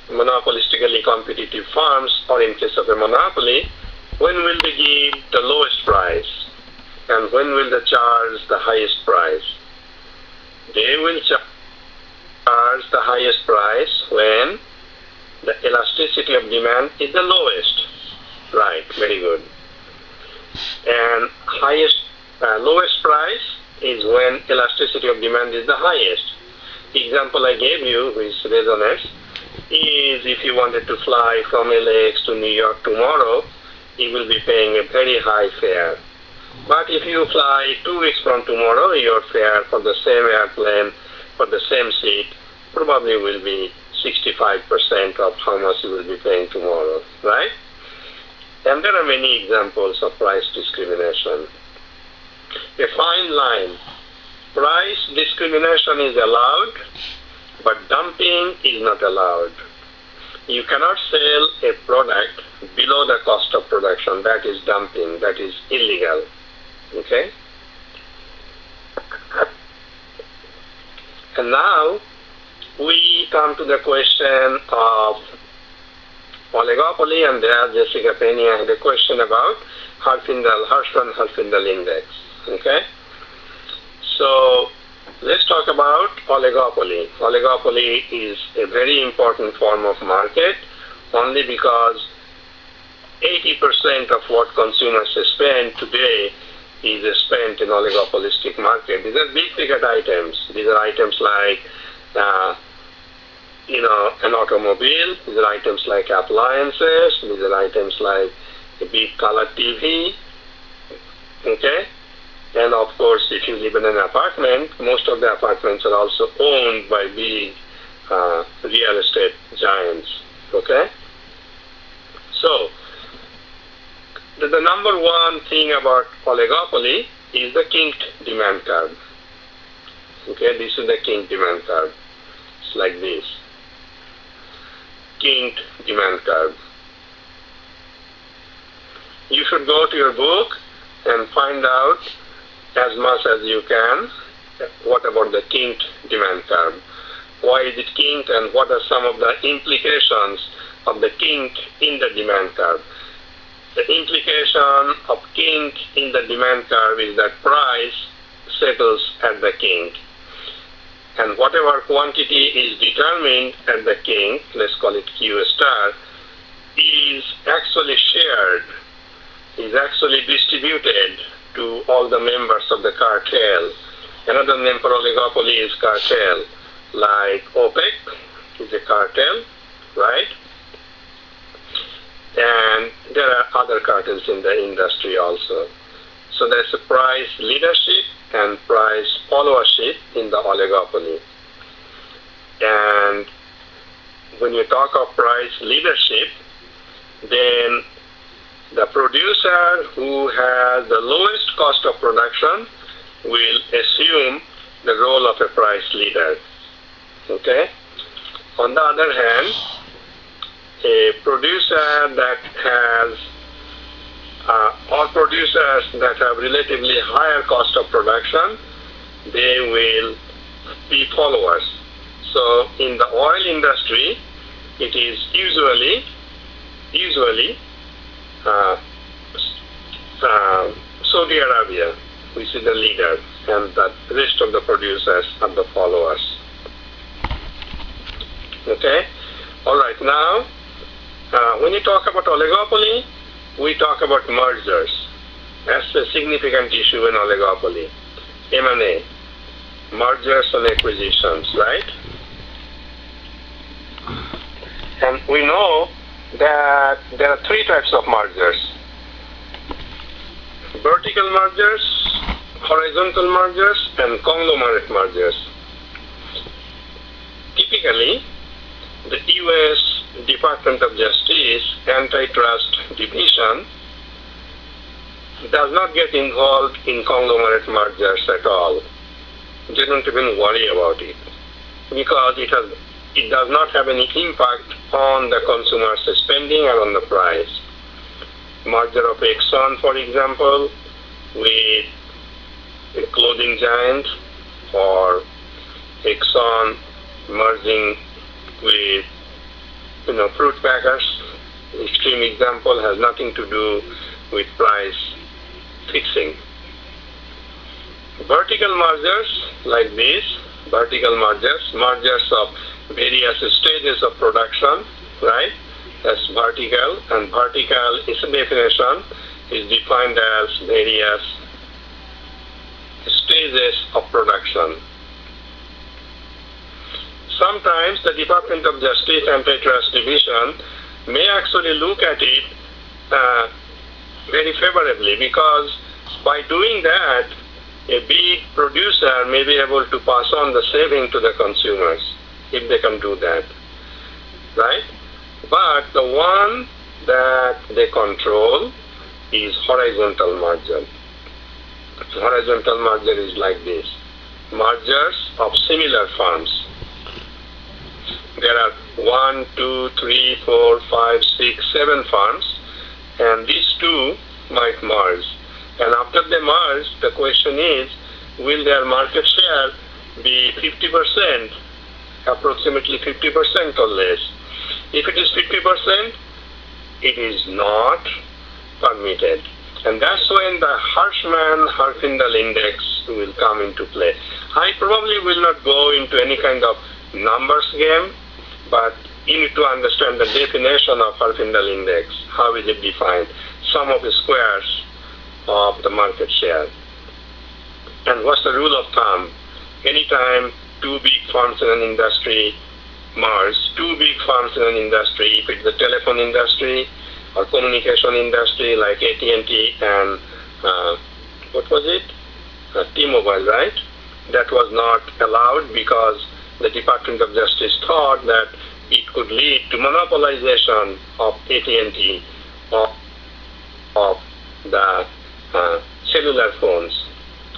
monopolistically competitive firms, or in case of a monopoly, when will they give the lowest price and when will they charge the highest price? They will charge the highest price when the elasticity of demand is the lowest. Right, very good. And lowest price is when elasticity of demand is the highest. The example I gave you, which resonates, is if you wanted to fly from LAX to New York tomorrow, you will be paying a very high fare. But if you fly 2 weeks from tomorrow, your fare for the same airplane, for the same seat, probably will be 65% of how much you will be paying tomorrow, right? And there are many examples of price discrimination. A fine line. Price discrimination is allowed, but dumping is not allowed. You cannot sell a product below the cost of production. That is dumping. That is illegal. Okay? And now we come to the question of oligopoly, and there Jessica Penny had a question about Hirshman-Hurfindal index. Okay? So let's talk about oligopoly. Oligopoly is a very important form of market only because 80% of what consumers spend today is spent in oligopolistic market. These are big ticket items. These are items like an automobile. These are items like appliances. These are items like a big color TV. Okay? And of course, if you live in an apartment, most of the apartments are also owned by big real estate giants. Okay? So, the number one thing about oligopoly is the kinked demand curve. Okay, this is the kinked demand curve. It's like this. Kinked demand curve. You should go to your book and find out as much as you can what about the kinked demand curve. Why is it kinked and what are some of the implications of the kink in the demand curve? The implication of kink in the demand curve is that price settles at the kink. And whatever quantity is determined at the kink, let's call it Q star, is actually shared, is actually distributed to all the members of the cartel. Another name for oligopoly is cartel, like OPEC is a cartel, right? And there are other cartels in the industry also. So there's a price leadership and price followership in the oligopoly. And when you talk of price leadership, then the producer who has the lowest cost of production will assume the role of a price leader. Okay? On the other hand, a producer that has or producers that have relatively higher cost of production, they will be followers. So in the oil industry, it is usually Saudi Arabia, which is the leader, and the rest of the producers are the followers. Okay? All right, now, when you talk about oligopoly, we talk about mergers. That's a significant issue in oligopoly. M&A, mergers and acquisitions, right? And we know that there are three types of mergers. Vertical mergers, horizontal mergers, and conglomerate mergers. Typically, the U.S. Department of Justice Antitrust Division does not get involved in conglomerate mergers at all. They don't even worry about it because it does not have any impact on the consumer's spending or on the price. Merger of Exxon, for example, with a clothing giant, or Exxon merging with fruit packers, extreme example, has nothing to do with price fixing. Vertical mergers like this, mergers of various stages of production, right? That's vertical, and vertical is a definition, is defined as various stages of production. Sometimes the Department of Justice Antitrust Division may actually look at it very favorably, because by doing that, a big producer may be able to pass on the saving to the consumers if they can do that, right? But the one that they control is horizontal merger. Horizontal merger is like this: mergers of similar firms. There are 1, 2, 3, 4, 5, 6, 7 firms, and these two might merge. And after they merge, the question is, will their market share be 50%, approximately 50% or less? If it is 50%, it is not permitted. And that's when the Hirschman-Herfindahl index will come into play. I probably will not go into any kind of numbers game, but you need to understand the definition of Herfindahl index. How is it defined? Sum of the squares of the market share. And what's the rule of thumb? Anytime two big firms in an industry merge, two big firms in an industry, if it's the telephone industry or communication industry like AT&T and what was it? T-Mobile, right? That was not allowed because the Department of Justice thought that it could lead to monopolization of AT&T of the cellular phones.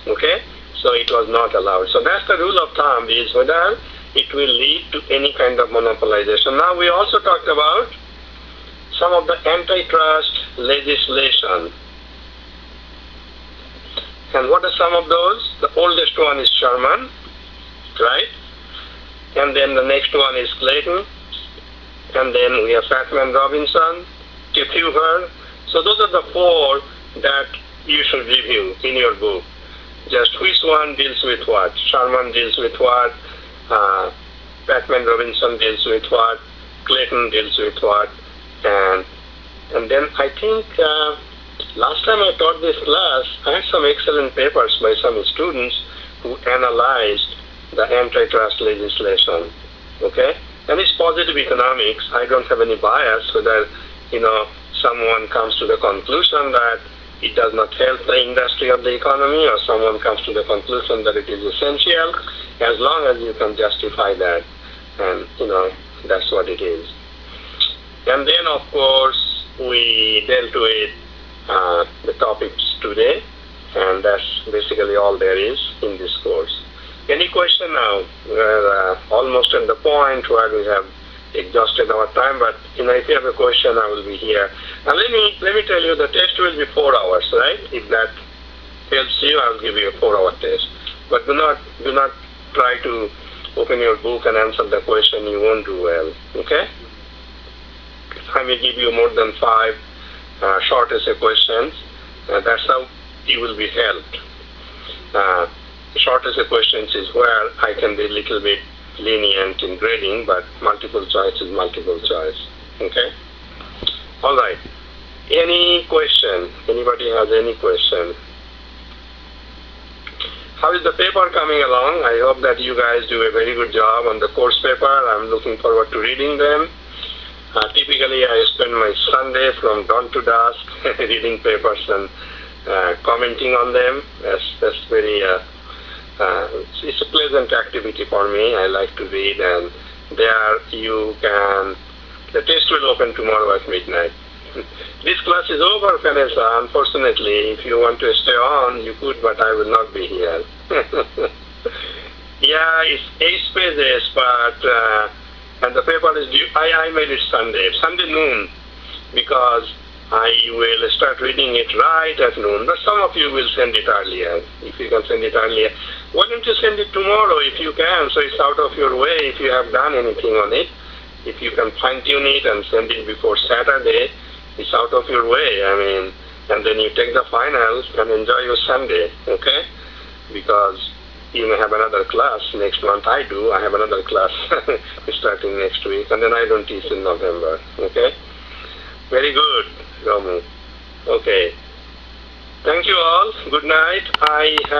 Okay? So it was not allowed. So that's the rule of thumb, is whether it will lead to any kind of monopolization. Now we also talked about some of the antitrust legislation. And what are some of those? The oldest one is Sherman, right? And then the next one is Clayton. And then we have Fatman-Robinson, Kefauver. So those are the four that you should review in your book. Just which one deals with what? Sherman deals with what? Fatman-Robinson deals with what? Clayton deals with what? And then I think last time I taught this class, I had some excellent papers by some students who analyzed the antitrust legislation. Okay? And it's positive economics. I don't have any bias whether, someone comes to the conclusion that it does not help the industry or the economy, or someone comes to the conclusion that it is essential, as long as you can justify that. And, that's what it is. And then, of course, we dealt with the topics today, and that's basically all there is in this course. Any question now? We're almost at the point where we have exhausted our time, but if you have a question, I will be here. And let me tell you, the test will be 4 hours, right? If that helps you, I'll give you a 4-hour test. But do not try to open your book and answer the question. You won't do well. Okay? I may give you more than 5 short essay questions. That's how you will be helped. Short essay questions is where I can be a little bit lenient in grading, but multiple choice is multiple choice. Okay? All right. Any question? Anybody has any question? How is the paper coming along? I hope that you guys do a very good job on the course paper. I'm looking forward to reading them. Typically, I spend my Sunday from dawn to dusk reading papers and commenting on them. That's very it's a pleasant activity for me. I like to read, and there you can. The test will open tomorrow at midnight. This class is over, Vanessa. Unfortunately, if you want to stay on, you could, but I will not be here. Yeah, it's 8 pages, but and the paper is due. I made it Sunday noon, because I will start reading it right at noon. But some of you will send it earlier, if you can send it earlier. Why don't you send it tomorrow if you can, so it's out of your way if you have done anything on it. If you can fine tune it and send it before Saturday, it's out of your way. I mean, and then you take the finals and enjoy your Sunday, okay? Because you may have another class next month. I do. I have another class starting next week, and then I don't teach in November, okay? Very good, Ramu. Okay. Thank you all. Good night. I have